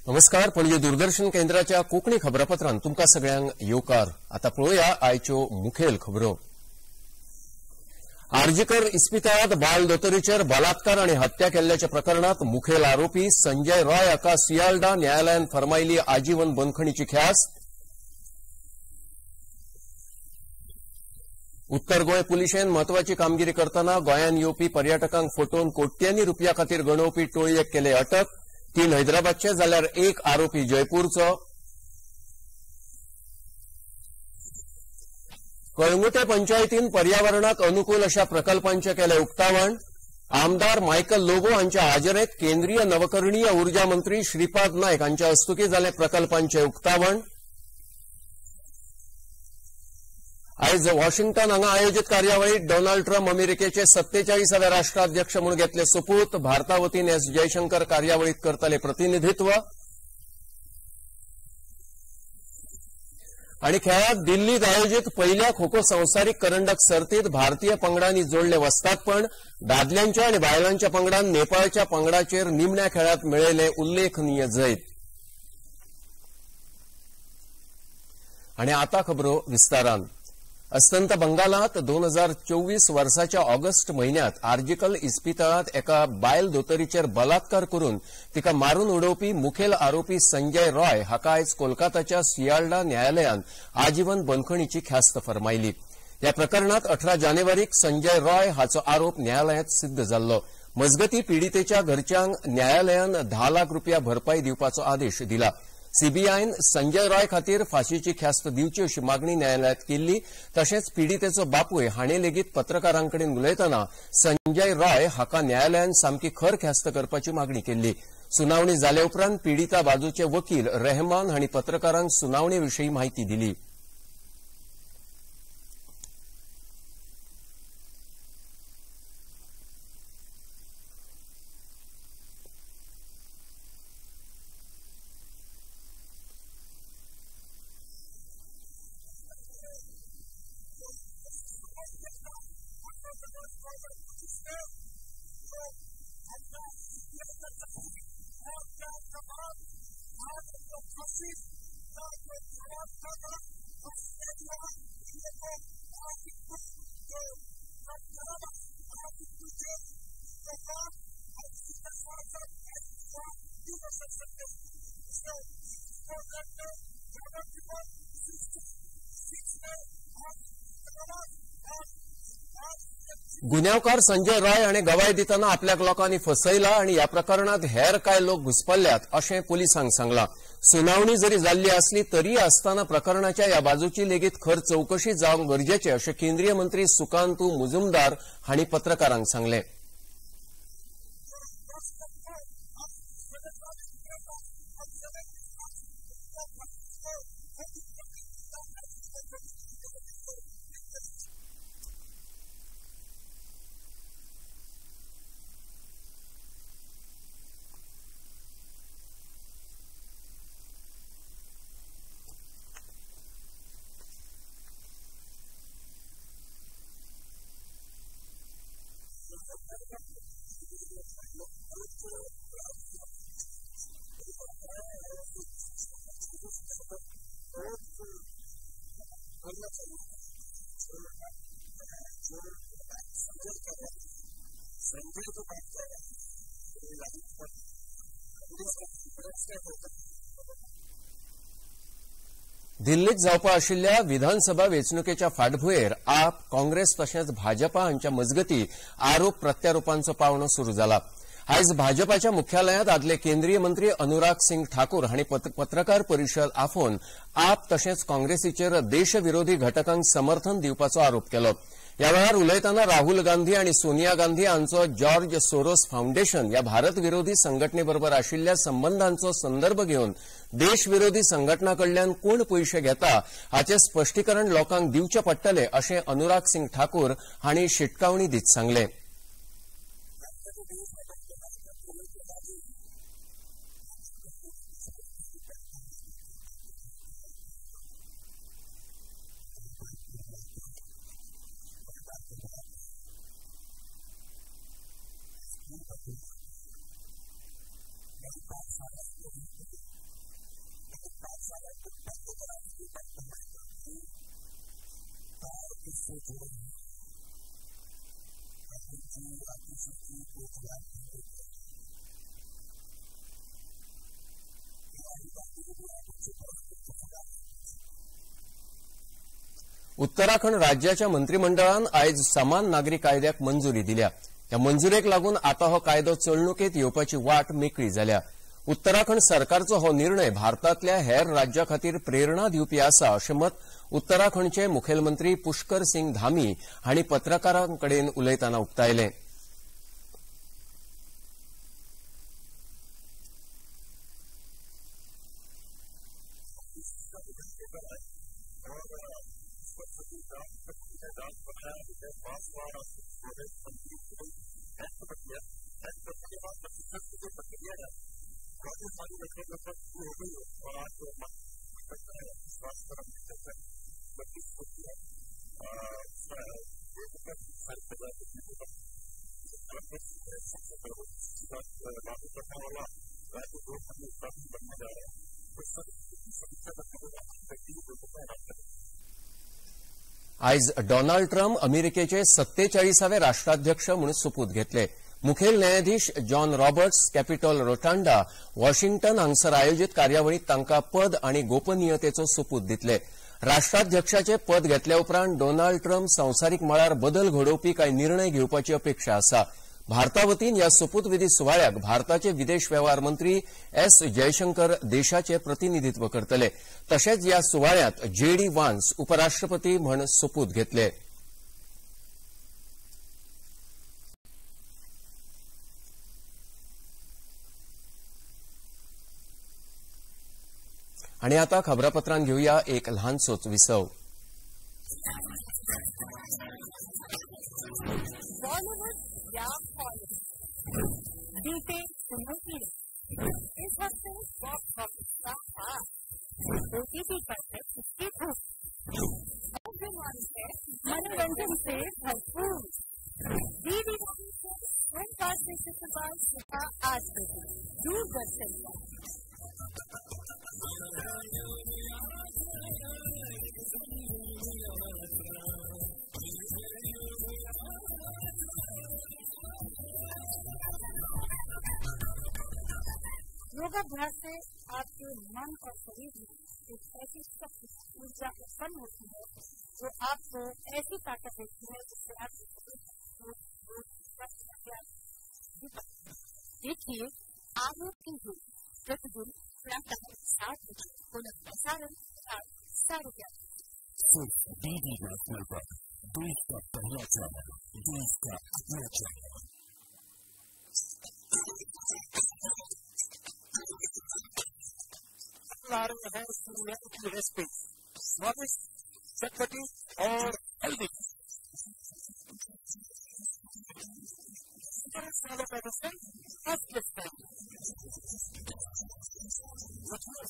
नमस्कार. पणजी दूरदर्शन केंद्राच्या कोंकणी खबरापत्रांत तुमकां सगळ्यांक येवकार. आता पळोवया आयच्यो मुखेल खबरो. आर्जीकर इस्पितळांत बायल दोतोरीचेर बलात्कार आनी हत्या केल्ल्याच्या प्रकरणात मुखेल आरोपी संजय रॉय हाका सियालदा न्यायालयान फर्मायली आजीवन बंदखणीची ख्यास्त. उत्तर गोंय पुलिशेन म्हत्वाची कामगिरी करतना गोंयान येवपी पर्यटकांक फटोवन कोट्यांनी रुपया खातीर गणोवपी टोळयेक केले अटक. 3 हैदराबादचे जाल्यार 1 आरोपी जयपूरचो. कळंगुटे पंचायतीन पर्यावरणाक अनुकूल अशा प्रकल्पांचे केले उक्तावण. आमदार मायकल लोबो हांच्या हाजेरेंत केंद्रीय नवकरणीय उर्जा मंत्री श्रीपाद नायक हांच्या हस्तुकी जाले प्रकल्पांचे उक्तावण. आयज वॉशिंग्टन हांगा आयोजित कार्यावळीत डोनाल्ड ट्रम्प अमेरिकेचे 47वे राष्ट्राध्यक्ष म्हणून घेतले सोपूत. भारता वतीन एस जयशंकर कार्यावळीत करतले प्रतिनिधित्व. आणि खेळात दिल्लीत आयोजित पहिल्या खो खो संवसारीक करंडक सर्तीत भारतीय पंगडांनी जोडले वस्तादपण. दादल्यांच्या आणि बायलांच्या पंगडान नेपाळच्या पंगडाचेर निमण्या खेळात मेळयले उल्लेखनीय जैत. आणि आता खबरो विस्तारान. अस्तंत बंगालात 2024 वर्साच्या ऑगस्ट म्हयन्यात आर्जिकल इस्पितळांत एका बायल दोतोरीचेर बलात्कार करून तिका मारून उडोवपी मुखेल आरोपी संजय रॉय हाका आयज कोलकाताच्या सियालदा न्यायालयान आजीवन बंदखणीची ख्यास्त फर्मायली. ह्या प्रकरणात 18 जानेवारीक संजय रॉय हाचो आरोप न्यायालयात सिद्ध जाल्लो. मजगती पीडितेच्या घरच्यांक न्यायालयान 10 लाख रुपया भरपाई दिवपाचो आदेश दिला. सीबीआयन संजय रॉय खातीर फाशीची ख्यास्त दिवची अशी मागणी न्यायालयात केल्ली. तशेंच पीडितेचो बापूय हाणें लेगीत पत्रकारांकडेन उलयतना संजय रॉय हाका न्यायालयान सामकी खर ख्यास्त करपाची मागणी केल्ली. सुनावणी जाले उपरांत पीडिता बाजूचे वकील रेहमान हांणी पत्रकारांक सुनावणे विशीं म्हायती दिली. गुन्यांवकार संजय रॉय हाणें गवाय दितना आपल्याक लोकांनी फसयला आनी ह्या प्रकरणात हेर कांय लोक घुस्पल्ल्यात अशें पुलिसांक सांगलां. सुनावणी जरी जाल्ली आसली तरी आसतना प्रकरणाच्या ह्या बाजूची लेगीत खर चवकशी जावंक गरजेचें अशें केंद्रीय मंत्री सुकांतू मुजुमदार हांणी पत्रकारांक सांगलें. दिल्लीत जावपा आशिल्ल्या विधानसभा वेंचणुकेच्या फाटभुंयेर आप, काँग्रेस तशेंच भाजपा हांच्या मजगती आरोप प्रत्यारोपांचो पावंडो सुरू जाला. आयज भाजपाच्या मुख्यालयांत आदले केंद्रीय मंत्री अनुराग सिंग ठाकूर हांणी पत्रकार परिशद आफोवन आप तशेंच काँग्रेसीचेर देशविरोधी घटकांक समर्थन दिवपाचो आरोप केलो. ह्या वेळार उलयतना राहुल गांधी आनी सोनिया गांधी हांचो जॉर्ज सोरोस फाउंडेशन ह्या भारत विरोधी संघटनेबरोबर आशिल्ल्या संबंधांचो संदर्भ घेवन देशविरोधी संघटनांकडल्यान कोण पयशे घेता हाचें स्पश्टीकरण लोकांक दिवचें पडटलें अशें अनुराग सिंग ठाकूर हांणी शिटकावणी दीत सांगलें. उत्तराखंड राज्याच्या मंत्रिमंडळान आयज समान नागरी कायद्याक मंजुरी दिल्या. ह्या मंजुरेक लागून आता हो कायदो चलणुकेत येवपाची वाट मेकळी जाल्या. उत्तराखंड सरकारचो हो निर्णय भारतातल्या हेर राज्यां खातीर प्रेरणा दिवपी आसा अशें मत उत्तराखंडचे मुखेलमंत्री पुष्कर सिंग धामी हांणी पत्रकारांकडेन उलयतना उक्तायलें. आयज डोनाल्ड ट्रम्प अमेरिकेचे 47वे राष्ट्राध्यक्ष म्हणून सोपूत घेतले. मुखेल न्यायाधीश जॉन रॉबर्ट्स कॅपिटॉल रोटांडा वॉशिंग्टन हांगसर आयोजित कार्यावळीत तांकां पद आनी गोपनीयतेचो सोपूत दितले. राष्ट्राध्यक्षाचे पद घेतल्या उपरांत डोनाल्ड ट्रम्प संवसारीक मळार बदल घडोवपी कांय निर्णय घेवपाची अपेक्षा आसा. भारतावतीन ह्या सोपूतविधी सुवाळ्याक भारताचे विदेश वेव्हार मंत्री एस जयशंकर देशाचे प्रतिनिधीत्व करतले. तशेंच ह्या सुवाळ्यांत जेडी व्हान्स उपराष्ट्रपती म्हण सोपूत घेतले. आणि आता खबरापत्रांत घेऊया एक ल्हानसोच विसव. बीते इस हफ्ते बॉक्स ऑफिस का ओटीटी पर है इसकी भूख मनोरंजन से भरपूर डीडी सोमवार से शुक्रवार सुबह 8 बजे दूरदर्शन पर. योगाभ्यास से आपके मन और शरीर में एक ऐसी शक्ति ऊर्जा उत्पन्न होती है जो आपको ऐसी ताकत देती है जिससे आपके देखिए आरोप की हुई प्रतिदिन प्रातः 7 बजे पुनः प्रसारण 11:30 डीडी नेशनल पर देश का पहला चैनल, देश का अपना चैनल. आ रहे हैं की रेसिपी स्वादिष्ट, चटपटी और हेल्दी. सालों का rasam first time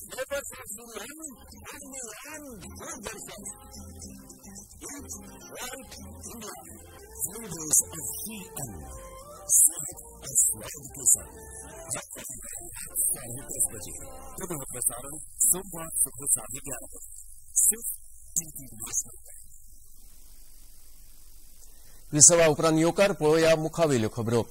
flavours of Doordarshan right India flavours of CN स्वाद के साथ 10:30 बजे पुनः प्रसारण सोमवार सुबह 11:30 बजे सिर्फ डीडी नेशनल. विसवा उपरांत येवकार पळोवया मुखावेल्यो खबरो.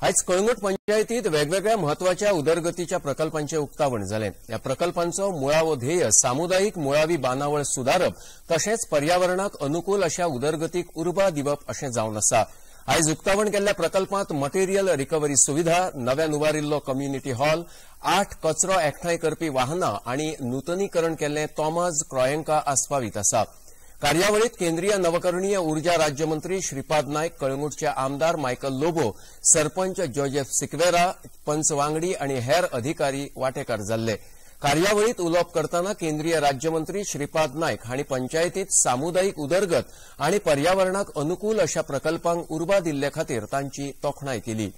आयज कळंगूट पंचायतींत वेगवेगळ्या म्हत्वाच्या उदरगतीच्या प्रकल्पांचें उक्तावण जालें. ह्या प्रकल्पांचो मुळावो ध्येय सामुदायिक मुळावी बांदावळ सुदारप तशेंच पर्यावरणाक अनुकूल अशा उदरगतीक उर्बा दिवप अशें जावन आसा. आयज उक्तावण केल्ल्या प्रकल्पांत मटेरियल रिकव्हरी सुविधा, नव्यान उबारिल्लो कम्युनिटी हॉल, 8 कचरो एकठांय करपी वाहनां आनी नूतनीकरण केल्लें तोमाज क्रोयेंका आस्पावीत आसा. कार्यावळीत केंद्रीय नवकरणीय उर्जा राज्यमंत्री श्रीपाद नायक, कळंगूटचे आमदार मायकल लोबो, सरपंच जोजेफ सिक्वेरा, पंच वांगडी आनी हेर अधिकारी वांटेकार जाल्ले. कार्यावळीत उलोवप करतना केंद्रीय राज्यमंत्री श्रीपाद नायक हांणी पंचायतींत सामुदायिक उदरगत आनी पर्यावरणाक अनुकूल अशा प्रकल्पांक उर्बा दिल्ले खातीर तांची तोखणाय केली.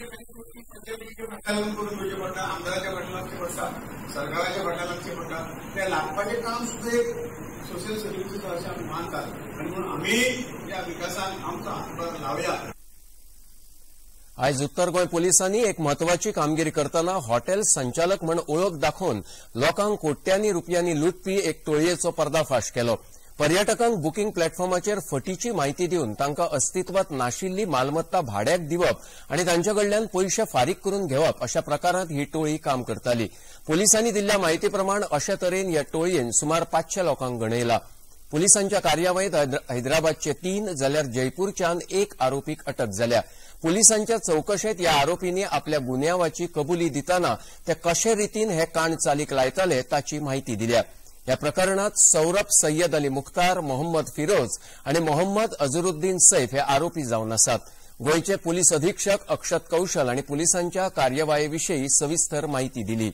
करून तुझे पडटा आमदाराच्या पाठीमागचे पडटा सरकाराच्या पाठीमागचे पडटा त्या लागपाचें काम सुद्धा एक सोशल सर्व्हिसीस अशें आमी मानतात आनी म्हणून आमी या विकासान आमचो हातभार लावया. आयज उत्तर गोंय पोलिसांनी एक म्हत्वाची कामगिरी करतना हॉटेल संचालक म्हण ओळख दाखोवन लोकांक कोट्यांनी रुपयांनी लुटपी एक टोळयेचो पर्दाफाश केलो. पर्यटकांक बुकींग प्लॅटफॉर्माचेर फटीची म्हायती दिवन तांकां अस्तित्वात नाशिल्ली मालमत्ता भाड्याक दिवप आनी तांच्याकडल्यान पयशे फारीक करून घेवप अशा प्रकारांत ही टोळी काम करताली. पोलिसांनी दिल्ल्या म्हायती प्रमाण अशा तरेन ह्या टोळयेन सुमार 500 लोकांक गणयला. पोलिसांच्या कार्यावळीत हैदराबादचे 3 जाल्यार जयपूरच्यान 1 आरोपीक अटक जाल्या. पोलिसांच्या चौकशेत ह्या आरोपींनी आपल्या गुन्यांवाची कबुली दितना ते कशे रितीन हे कांड चालीक लायताले ताची म्हायती दिल्या. ह्या प्रकरणात सौरभ सय्यद अली मुख्तार, मोहम्मद फिरोज आणि मोहम्मद अझरुद्दीन सैफ हे आरोपी जावन आसात. गोंयचे पोलीस अधीक्षक अक्षत कौशल आणि पोलिसांच्या कार्यवाहीविषयी सविस्तर माहिती दिली.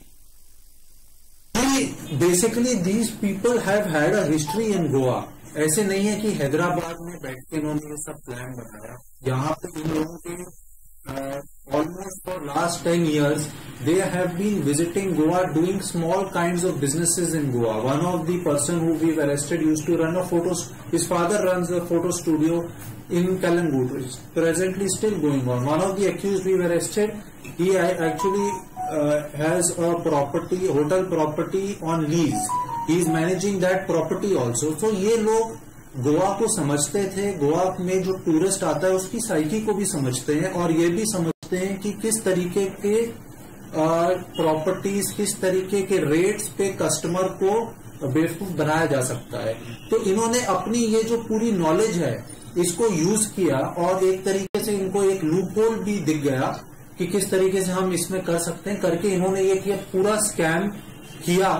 Basically these people have had a history in Goa. ऐसे नहीं है कि हैदराबाद में बैठ के इन्होंने ये सब प्लान बनाया. यहाँ पे इन लोगों के almost for last 10 years they have been visiting Goa, doing small kinds of businesses in Goa. One of the person who we've arrested used to run a his father runs a photo studio in Kalangut, which is presently still going on. One of the accused we've arrested, he actually has a property, hotel property on lease. He is managing that property also. So ये लोग गोवा को समझते थे, गोवा में जो tourist आता है उसकी साइकी को भी समझते हैं और ये भी समझते हैं कि किस तरीके के प्रॉपर्टीज, किस तरीके के रेट्स पे कस्टमर को बेवकूफ बनाया जा सकता है. तो इन्होंने अपनी ये जो पूरी नॉलेज है इसको यूज किया और एक तरीके से इनको एक लूप होल भी दिख गया कि किस तरीके से हम इसमें कर सकते हैं. करके इन्होंने ये पूरा स्कैम किया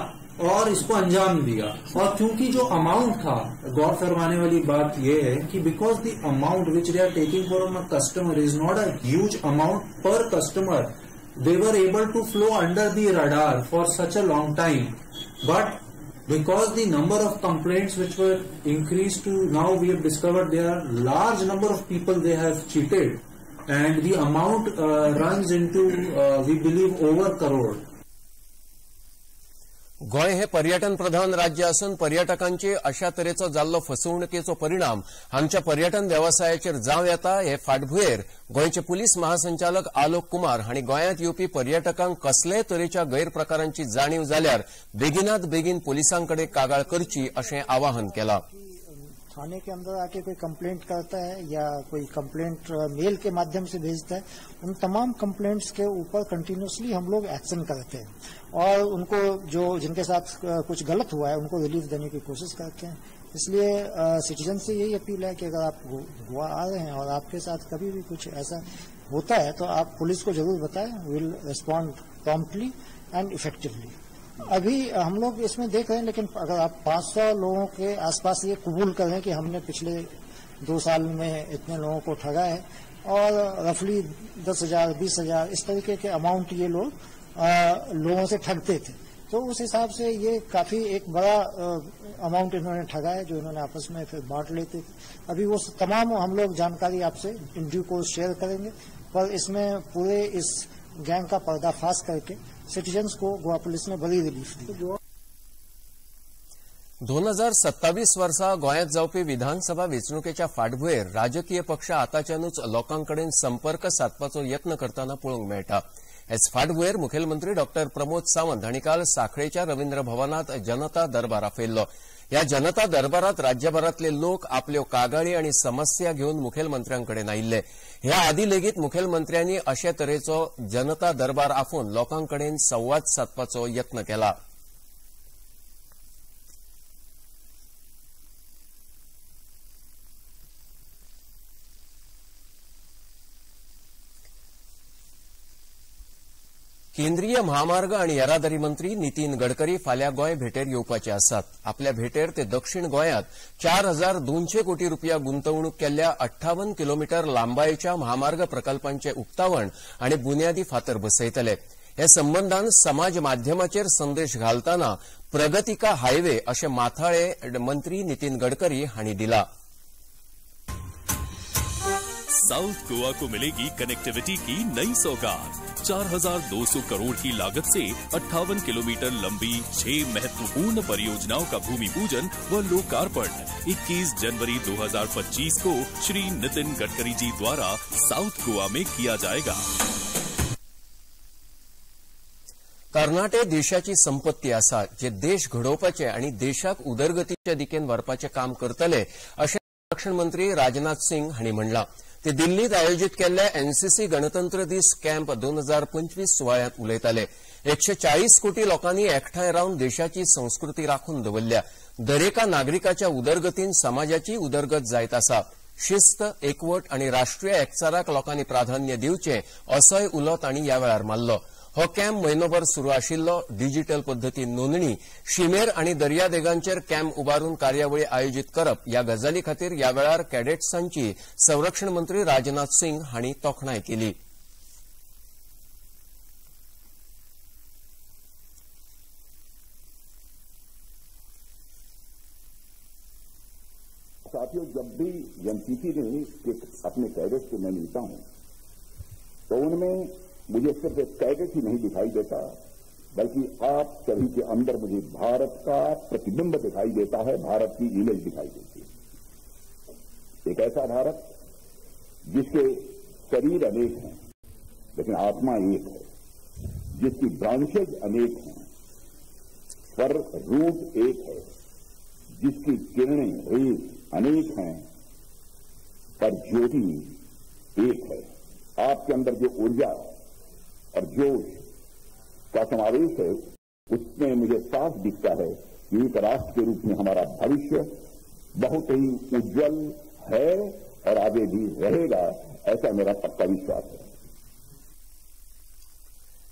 और इसको अंजाम दिया. और क्योंकि जो अमाउंट था, गौर फरमाने वाली बात यह है कि because the amount which they are taking from a customer is not a huge amount per customer, they were able to flow under the radar for such a long time. But because the number of complaints which were increased to now, we have discovered there are large number of people they have cheated and the amount runs into we believe over crore. Goa हे पर्यटन प्रधान राज्य असून पर्यटकांची अशा तरेचो जाल्लो फसवणुकीचो परिणाम हांगच्या पर्यटन व्यवसायाचेर जावं येता हे फाटभुंयेर गोंयचे पुलीस महासंचालक आलोक कुमार हांणी गोंयांत येवपी पर्यटकांक कसलेय तरेच्या गैरप्रकारांची जाणीव जाल्यार बेगिनात बेगीन पुलिसांकडे कागाळ करची अशें आवाहन केलां. थाने के अंदर आके कोई कंप्लेंट करता है या कोई कंप्लेंट मेल के माध्यम से भेजता है, उन तमाम कंप्लेंट्स के ऊपर कंटिन्यूसली हम लोग एक्शन करते हैं और उनको जो जिनके साथ कुछ गलत हुआ है उनको रिलीफ देने की कोशिश करते हैं. इसलिए सिटीजन से यही अपील है कि अगर आप गोवा आ रहे हैं और आपके साथ कभी भी कुछ ऐसा होता है तो आप पुलिस को जरूर बताएं. Will respond promptly and effectively. अभी हम लोग इसमें देख रहे हैं, लेकिन अगर आप 500 लोगों के आसपास ये कबूल करें कि हमने पिछले 2 साल में इतने लोगों को ठगा है और रफली 10,000, 20,000 इस तरीके के अमाउंट ये लोग लोगों से ठगते थे, तो उस हिसाब से ये काफी एक बड़ा अमाउंट इन्होंने ठगा है जो इन्होंने आपस में फिर बांट लेते थे. अभी वो तमाम हम लोग जानकारी आपसे इन ड्यू कोर्स शेयर करेंगे, पर इसमें पूरे इस गैंग का पर्दाफाश करके सिटीजन्स को गोवा पुलिस ने बरी रिलीफ दी. 2027 वर्सा गोंयांत जावपी विधानसभा वेंचणुकेच्या फाटभुंयेर राजकीय पक्ष आताच्यानूच लोकांकडेन संपर्क सादपाचो यत्न करतना पळोवंक मेळटा. हेच फाटभुंयेर मुखेलमंत्री डॉ. प्रमोद सावंत हांणी काल सांखळेच्या रवींद्र भवनात जनता दरबार आपयल्लो. ह्या जनता दरबारात राज्यभरातले लोक आपल्यो कागाळी आनी समस्या घेवन मुखेलमंत्र्यांकडेन आयिल्ले. ह्या आदी लेगीत मुखेलमंत्र्यांनी अशे तरेचो जनता दरबार आफोवन लोकांकडेन संवाद सादपाचो यत्न केला. केंद्रीय महामार्ग आणि येरादारी मंत्री नितीन गडकरी फाल्यां गोंय भेटेर येवपाचे आसात. आपल्या भेटेर ते दक्षिण गोंयांत 4,200 कोटी रुपया गुंतवणूक केल्ल्या 58 किलोमीटर लांबायेच्या महामार्ग प्रकल्पांचे उक्तावण आणि बुन्यादी फातर बसयतले. हे संबंधान समाज माध्यमाचेर संदेश घालतना प्रगती का हायवे अशें माथाळे मंत्री नितीन गडकरी हांणी दिला. साउथ गोवा को मिलेगी कनेक्टिविटी की नई सौगात। 4,200 करोड़ की लागत से 58 किलोमीटर लंबी 6 महत्वपूर्ण परियोजनाओं का भूमि पूजन व लोकार्पण 21 जनवरी 2025 को श्री नितिन गडकरी जी द्वारा साउथ गोवा में किया जाएगा। कर्नाटक देशाची संपत्ती आसा जे देश घडोवपाचे आणि देशाक उदरगतीच्या दिकेन व्हरपाचे काम करतले अशें संरक्षण मंत्री राजनाथ सिंग हांणी म्हणलां। ते दिल्लीत आयोजीत केल्ल्या एनसीसी गणतंत्र दीस कॅम्प 2025 सुवाळ्यात उलयताले। 140 कोटी लोकांनी एकठांय रावन देशाची संस्कृती राखून दवरल्या। दरेका नागरिकाच्या उदरगतीन समाजाची उदरगत जायत आसा। शिस्त, एकवट आणि राष्ट्रीय एकचाराक लोकांनी प्राधान्य दिवचें असोय उलो तांणी ह्या वेळार मारलो। हो कॅम्प म्हयनोभर सुरू आशिल्लो। डिजिटल पद्दतीन नोंदणी, शिमेर आणि दर्यादेगांचेर कॅम्प उबारून कार्यावळी आयोजीत करप ह्या गजाली खातीर ह्या वेळार कॅडेट्सांची संरक्षण मंत्री राजनाथ सिंग हांणी तोखणाय केली। साथियों, जब भी एनसीसी के अपने कैडेट्स को मैं मिलता हूं तो उनमें मुझे सिर्फ एक कैडेट ही नहीं दिखाई देता, बल्कि आप सभी के अंदर मुझे भारत का प्रतिबिंब दिखाई देता है, भारत की इमेज दिखाई देती है। एक ऐसा भारत जिसके शरीर अनेक हैं लेकिन आत्मा एक है, जिसकी ब्रांचेज अनेक हैं पर रूट एक है, जिसकी किरणें, रेज अनेक हैं पर ज्योति एक है। आपके अंदर जो ऊर्जा और जोश का समावेश है उसमें मुझे साफ दिखता है कि एक राष्ट्र के रूप में हमारा भविष्य बहुत ही उज्जवल है और आगे भी रहेगा, ऐसा मेरा पक्का विश्वास है।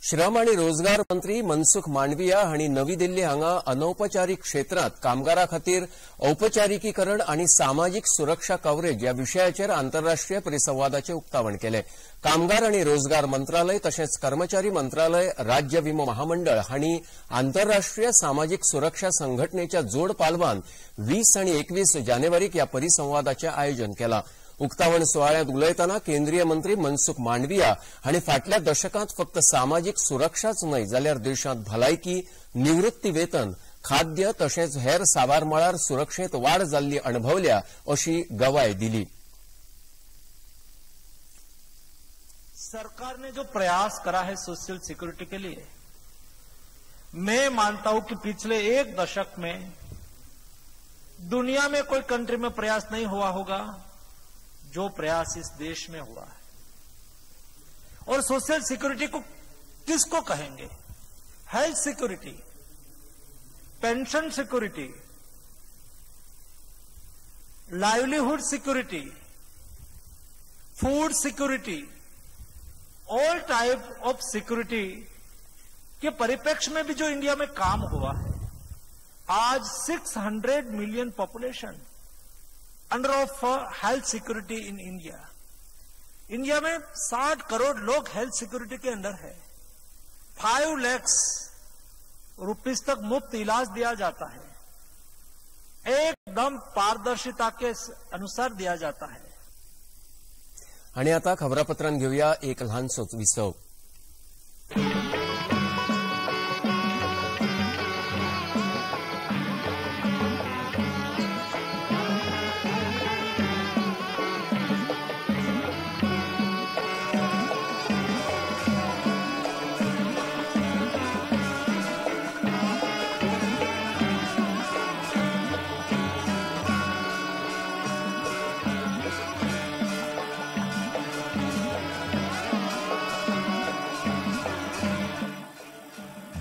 श्रम आणि रोजगार मंत्री मनसुख मांडविया हांणी नवी दिल्ली हांगा अनौपचारीक क्षेत्रांत कामगारां खातीर औपचारिकीकरण आणि सामाजिक सुरक्षा कव्हरेज ह्या विशयाचेर आंतरराष्ट्रीय परिसंवादाचें उक्तावण केलें। कामगार आणि रोजगार मंत्रालय तशेंच कर्मचारी मंत्रालय, राज्य विमो महामंडळ हांणी आंतरराष्ट्रीय सामाजिक सुरक्षा संघटनेच्या जोड पालवान 20 आणि 21 जानेवारीक ह्या परिसंवादाचें आयोजन केलां। उक्तावण सुवाळ्यांत उलयतना केंद्रीय मंत्री मनसुख मांडविया हांणी फाटल्या दशकांत फक्त सामाजिक सुरक्षाच न्हय जाल्यार देशांत भलायकी, निवृत्ती वेतन, खाद्य तशेंच हेर साबार मळार सुरक्षेत वाड जाल्ली अणभवल्या अशी गवाय दिली। सरकार ने जो प्रयास करा है सोशल सिक्योरिटी के लिए, मैं मानता हूं कि पिछले एक दशक में दुनिया में कोई कंट्री में प्रयास नहीं हुआ होगा जो प्रयास इस देश में हुआ है। और सोशल सिक्योरिटी को किसको कहेंगे? Health security, pension security, livelihood security, food security, all type of security के परिप्रेक्ष्य में भी जो इंडिया में काम हुआ है, आज 600 million population under of health security in India. India में 60 करोड़ लोग हेल्थ सिक्योरिटी के अंदर है। 5 लाख रुपीस तक मुफ्त इलाज दिया जाता है, एकदम पारदर्शिता के अनुसार दिया जाता है। आणि आता खबरापत्रांत घेऊया एक लहानसोच विसव।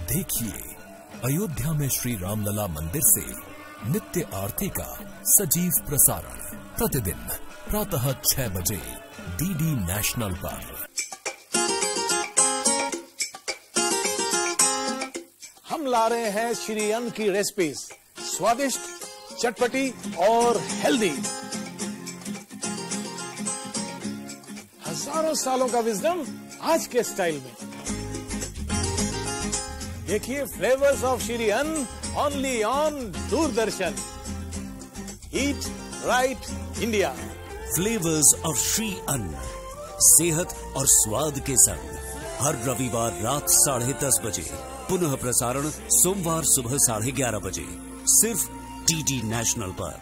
देखिए अयोध्या में श्री रामलला मंदिर से नित्य आरती का सजीव प्रसारण प्रतिदिन प्रातः 6 बजे डीडी नेशनल पर। हम ला रहे हैं श्री अन्न की रेसिपीज, स्वादिष्ट, चटपटी और हेल्दी। हजारों सालों का विजडम आज के स्टाइल में। देखिए फ्लेवर्स ऑफ श्री अन्न only on Doordarshan. Eat right India. Flavours of Shri अन्न सेहत और स्वाद के संग। हर रविवार रात 10:30 बजे, पुनः प्रसारण सोमवार सुबह 11:30 बजे, सिर्फ डीडी नेशनल पर।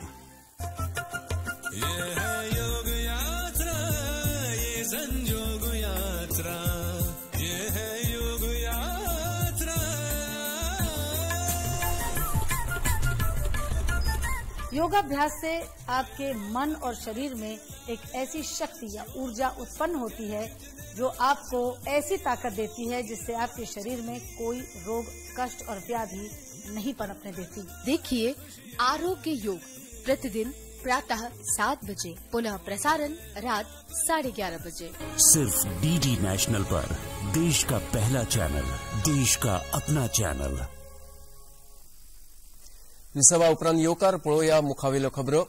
ये है योग यात्रा, ये संयोग यात्रा, ये है योग यात्रा। योगाभ्यास से आपके मन और शरीर में एक ऐसी शक्ति या ऊर्जा उत्पन्न होती है जो आपको ऐसी ताकत देती है जिससे आपके शरीर में कोई रोग, कष्ट और व्याधि नहीं पनपने देती। देखिए आरोग्य योग प्रतिदिन प्रातः 7 बजे, पुनः प्रसारण रात 11:30 बजे, सिर्फ डीडी नेशनल पर। देश का पहला चैनल, देश का अपना चॅनल। विसवा उपरांत येवकार पळोवया मुखावेल्यो खबरो।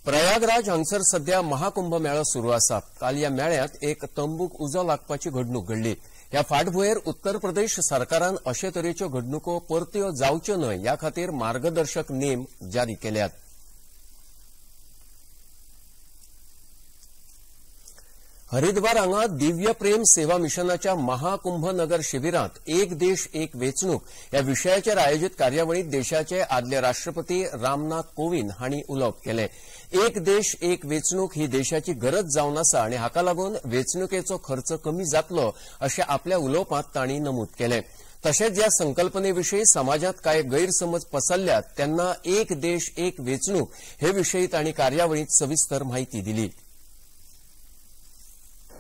प्रयागराज हांगसर सध्या महाकुंभ मेळो सुरू आसा। काल या मेळ्यात एक तंबूक उजो लागपाची घडणूक घडली। ह्या फाटभुंयेर उत्तर प्रदेश सरकारान अशे तरेच्यो घडणुको परत्यो जावच्यो न्हय ह्या खातीर मार्गदर्शक नेम जारी केल्यात। हरिद्वार हांगा दिव्य प्रेम सेवा मिशनाच्या महाकुंभ नगर शिबिरांत एक देश एक वेंचणूक ह्या विशयाचेर आयोजित कार्यावळीत देशाचे आदले राष्ट्रपती रामनाथ कोविंद हांणी उलोवप केलें। एक देश एक वेंचणूक ही देशाची गरज जावन आसा आनी हाका लागून वेंचणुकेचो खर्च कमी जातलो अशें आपल्या उलोवपांत तांणी नमूद केलें। तशेंच ह्या संकल्पनेविशीं समाजांत कांय गैरसमज पसरल्यात तेन्ना एक देश एक वेंचणूक हे विशयी तांणी कार्यावळीत सविस्तर माहिती दिली।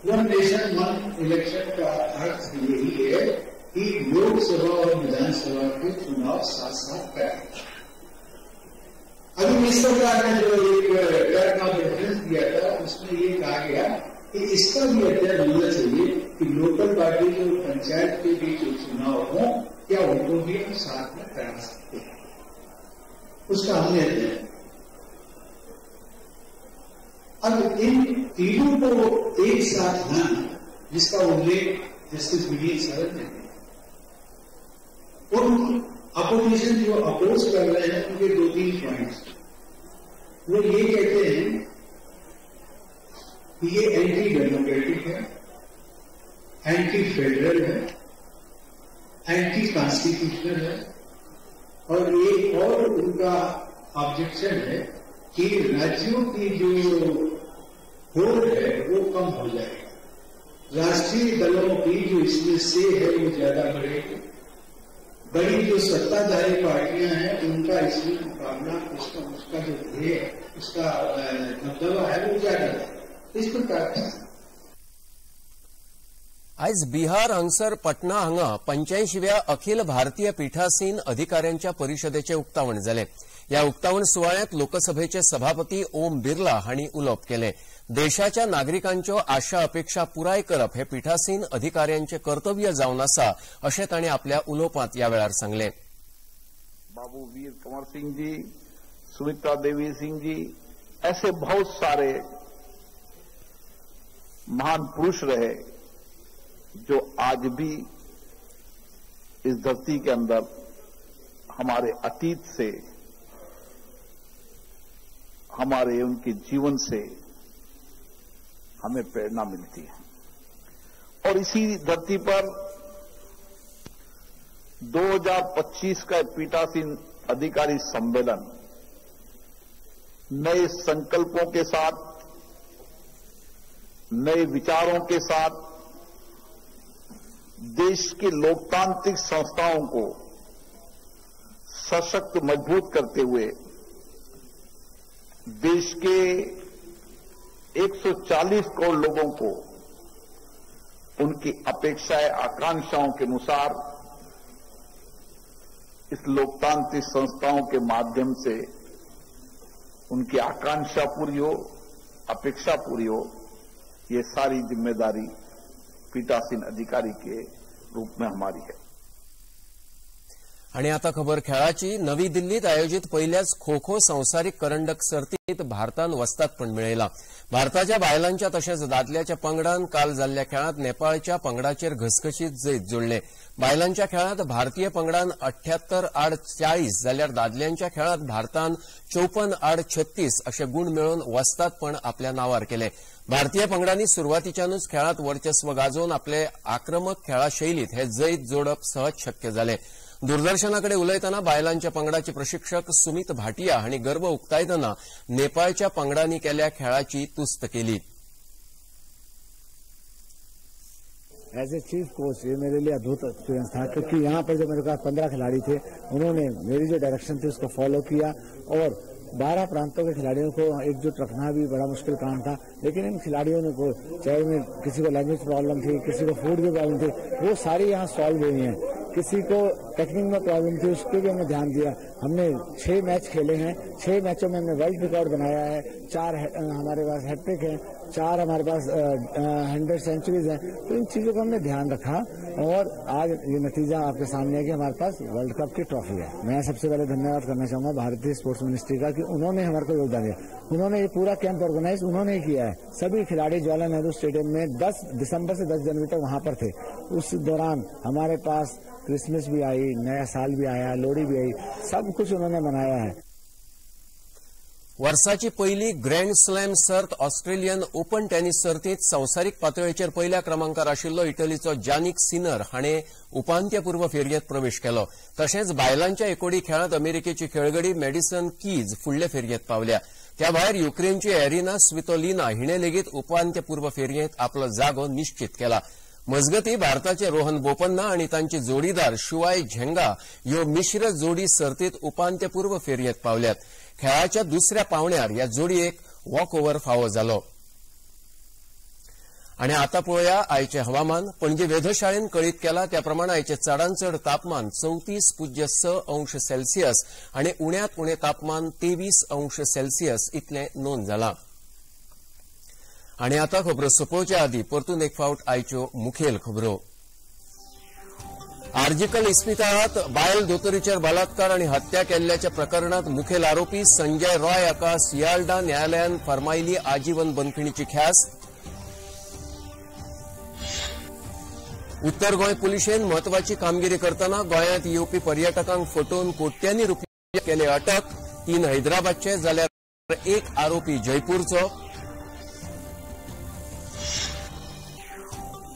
वन नेशन वन इलेक्शन का अर्थ यही है कि लोकसभा और विधानसभा के चुनाव साथ साथ कराए। अभी इस सरकार ने जो एक टर्म ऑफ रेफरेंस दिया था उसमें ये कहा गया कि इसका भी अध्ययन होना चाहिए कि लोकल पार्टी जो पंचायत के बीच चुनाव हो क्या उनको भी हम साथ में करा सकते हैं, उसका हमने अध्ययन। अब इन तीनों को एक साथ लाना जिसका उल्लेख जस्टिस विनीत सरन ने किया, और अपोजिशन जो अपोज कर रहे हैं उनके 2-3 पॉइंट्स वो ये कहते हैं कि ये एंटी डेमोक्रेटिक है, एंटी फेडरल है, एंटी कॉन्स्टिट्यूशनल है, और एक और उनका ऑब्जेक्शन है कि राज्यों की जो होड़ है वो कम हो जाएगी, राष्ट्रीय दलों की जो इसमें से है वो ज्यादा बढ़ेगी, बड़ी जो सत्ताधारी पार्टियां हैं उनका इसमें मुकाबला उसका जो ध्येय उसका दबदबा है वो ज्यादा है। इस प्रकार आज बिहार हांगसर पटना हांगा 85व्या अखिल भारतीय पीठासीन अधिकाऱ्यांच्या परिशदेचे उक्तावण जाले। या उक्तावण सुवाळ्यात लोकसभेचे सभापती ओम बिर्ला हांणी उलोवप केले। देशाच्या नागरिकांच्यो आशा अपेक्षा पुराय करप हे पीठासीन अधिकाऱ्यांचे कर्तव्य जावन आसा अशें तांणी आपल्या उलोवपांत ह्या वेळार सांगले। बाबू वीर कंवर सिंह जी, सुमित्रा देवी सिंह जी, ऐसे बहुत सारे महान पुरुष रहे जो आज भी इस धरती के अंदर हमारे अतीत से, हमारे उनके जीवन से हमें प्रेरणा मिलती है। और इसी धरती पर 2025 का पीठासीन अधिकारी सम्मेलन नए संकल्पों के साथ, नए विचारों के साथ देश की लोकतांत्रिक संस्थाओं को सशक्त मजबूत करते हुए देश के 140 करोड़ लोगों को उनकी अपेक्षाएं, आकांक्षाओं के अनुसार इस लोकतांत्रिक संस्थाओं के माध्यम से उनकी आकांक्षा पूरी हो, अपेक्षा पूरी हो, ये सारी जिम्मेदारी पीठासीन अधिकारी के रूप में हमारी है। आणि आता खबर खेळाची। नवी दिल्लीत आयोजित पहिल्याच खो खो संवसारीक करंडक सर्तीत भारतान वस्तादपण मेळयला। भारताच्या बायलांच्या तशेंच दादल्याच्या पंगडान काल जाल्ल्या खेळांत नेपाळच्या पंगडाचेर घसघशीत जैत जोडले। बायलांच्या खेळांत भारतीय पंगडान 78 आड 40 जाल्यार दादल्यांच्या खेळांत भारतान 54 आड 36 अशे गुण मेळोवन वस्तादपण आपल्या नांवार केले। भारतीय पंगडांनी सुरवातीच्यानूच खेळांत वर्चस्व गाजोवन आपले आक्रमक खेळा शैलीत हे जैत जोडप सहज शक्य जालें. दूरदर्शनाकडे उलयतना बायलांच्या पंगडाचे प्रशिक्षक सुमित भाटिया हांणी गर्व उक्तायतना नेपाळच्या पंगडांनी केल्या खेळाची तुस्त केली. एज ए चीफ कोच ये मेरे लिए अद्भुत एक्सपीरियंस था, क्योंकि यहाँ पर जो मेरे पास 15 खिलाड़ी थे उन्होंने मेरी जो डायरेक्शन थी उसको फॉलो किया और 12 प्रांतों के खिलाड़ियों को एकजुट रखना भी बड़ा मुश्किल काम था, लेकिन इन खिलाड़ियों ने चाहे उन्हें किसी को लैंग्वेज प्रॉब्लम थी, किसी को फूड की प्रॉब्लम थी, वो सारी यहाँ सॉल्व हुई हैं. किसी को टेक्निक में प्रॉब्लम थी उसके भी हमने ध्यान दिया. हमने 6 मैच खेले हैं, 6 मैचों में हमने वर्ल्ड रिकॉर्ड बनाया है. 4 हमारे पास हैट्रिक है, 4 हमारे पास 100 सेंचुरीज हैं. तो इन चीजों को हमने ध्यान रखा और आज ये नतीजा आपके सामने है कि हमारे पास वर्ल्ड कप की ट्रॉफी है. मैं सबसे पहले धन्यवाद करना चाहूंगा भारतीय स्पोर्ट्स मिनिस्ट्री का कि उन्होंने हमारे को योगदान दिया. उन्होंने ये पूरा कैंप ऑर्गेनाइज उन्होंने ही किया है. सभी खिलाड़ी जवाहरलाल नेहरू स्टेडियम में 10 दिसंबर से 10 जनवरी तक वहां पर थे. उस दौरान हमारे पास क्रिसमस भी आई, नया साल भी आया, लोहड़ी भी आई, सब कुछ उन्होंने मनाया है. वर्साची पहिली ग्रँड स्लॅम सर्त ऑस्ट्रेलियन ओपन टेनिस सर्तीत संवसारीक पातळीचेर पहिल्या क्रमांकार आशिल्लो इटलीचो जानिक सिनर हाणें उपांत्यपूर्व फेरयेंत प्रवेश केलो. तशेंच बायलांच्या एकोडी खेळांत अमेरिकेची खेळगडी मॅडिसन कीज फुडले फेरयेंत पावल्या. त्या भायर युक्रेनची एरिना स्वितोलिना हिणें लेगीत उपांत्यपूर्व फेरयेंत आपलो जागो निश्चित केला. मजगती भारताचे रोहन बोपन्ना आणि तांची जोडीदार शुआय झेंगा ह्यो मिश्र जोडी सर्तीत उपांत्यपूर्व फेरयेंत पावल्यात. खेळाच्या दुसऱ्या पावण्यार ह्या जोडयेक वॉक ओव्हर फावो जालो. आणि आता पळोवया आयचे हवामान. पणजी वेधशाळेन कळीत केला त्या प्रमाण आयचे चडांत चड तापमान 34.6 अंश सेल्सियस आणि उण्यांत उणें तापमान 23 अंश सेल्सियस इतलें नोंद जालां. आणि आता खबरो सोंपोवच्या आदीं परतून एक फावट आयच्यो मुखेल खबरो. आर्जिकल इस्पितळांत बायल दोतोरीचेर बलात्कार आनी हत्या केल्ल्याच्या प्रकरणांत मुखेल आरोपी संजय रॉय हाका सियाल्डा न्यायालयान फर्मायली आजीवन बंदखणीची ख्यास्त. उत्तर गोंय पुलिशेन म्हत्वाची कामगिरी करतना गोंयांत येवपी पर्यटकांक फटोवन कोट्यांनी रुपया केले अटक. 3 हैदराबादचे जाल्यार 1 आरोपी जयपूरचो.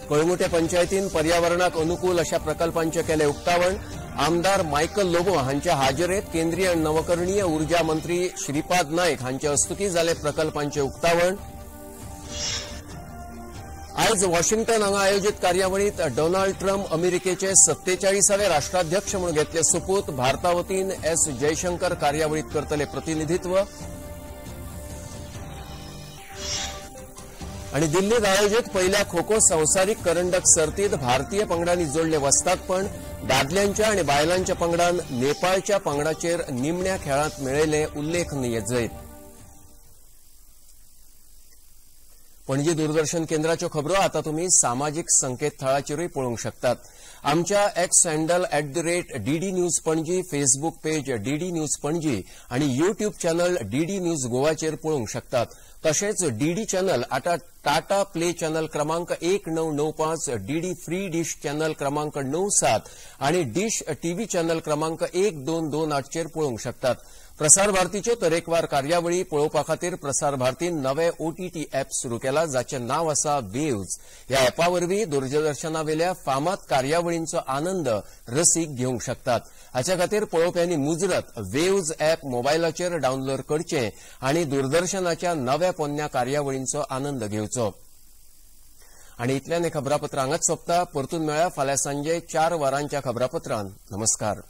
कळंगुटे पंचायतीन पर्यावरणाक अनुकूल अशा प्रकल्पांचे केले उक्तावण. आमदार मायकल लोबो हांच्या हाजेरेंत केंद्रीय नवकरणीय उर्जा मंत्री श्रीपाद नायक हांचे हस्तुकीं जाले प्रकल्पांचे उक्तावण. आयज वॉशिंग्टन हांगा आयोजीत कार्यावळीत डोनाल्ड ट्रम्प अमेरिकेचे 47वे राष्ट्राध्यक्ष म्हणून घेतले सोपूत. भारता वतीन एस जयशंकर कार्यावळीत करतले प्रतिनिधित्व. आणि दिल्लीत आयोजित पहिल्या खो खो संवसारीक करंडक सर्तीत भारतीय पंगडांनी जोडले वस्तादपण. दादल्यांच्या आणि बायलांच्या पंगडान नेपाळच्या पंगडाचेर निमण्या खेळांत मेळयले उल्लेखनीय जैत. पणजी दूरदर्शन केंद्राच्यो खबरो आता तुम्ही सामाजीक संकेतथळाचेरूय पळोवंक शकतात. आमच्या x handle @DD news Panaji, Facebook page DD news Panaji आणि युट्यूब चॅनल DD न्यूज गोवाचेर पळोवंक शकतात. तशेंच DD चॅनल आता टाटा प्ले चॅनल क्रमांक 1995, DD फ्री डिश चॅनल क्रमांक 97 आणि डिश टीव्ही चॅनल क्रमांक 1228 चेर पळोवंक शकतात. प्रसार भारतीच्यो तरेकवार कार्यावळी पळोवपा खातीर प्रसार भारतीन नवे OTT ॲप सुरू केला, जाचें नांव आसा वेव्ज. ह्या ॲपा वरवीं दूरदर्शनावेल्या फामाद कार्यावळींचो आनंद रसीक घेवंक शकतात. हाच्या खातीर पळोवप्यांनी मुजरत वेव्ज ॲप मोबायलाचेर डावनलोड करचें आनी दूरदर्शनाच्या नव्या पोन्न्या कार्यावळींचो आनंद घेवचो. आनी इतल्यान हे खबरापत्र हांगाच सोंपता. परतून मेळ्या फाल्यां सांजे 4 वरांच्या खबरापत्रांत. नमस्कार.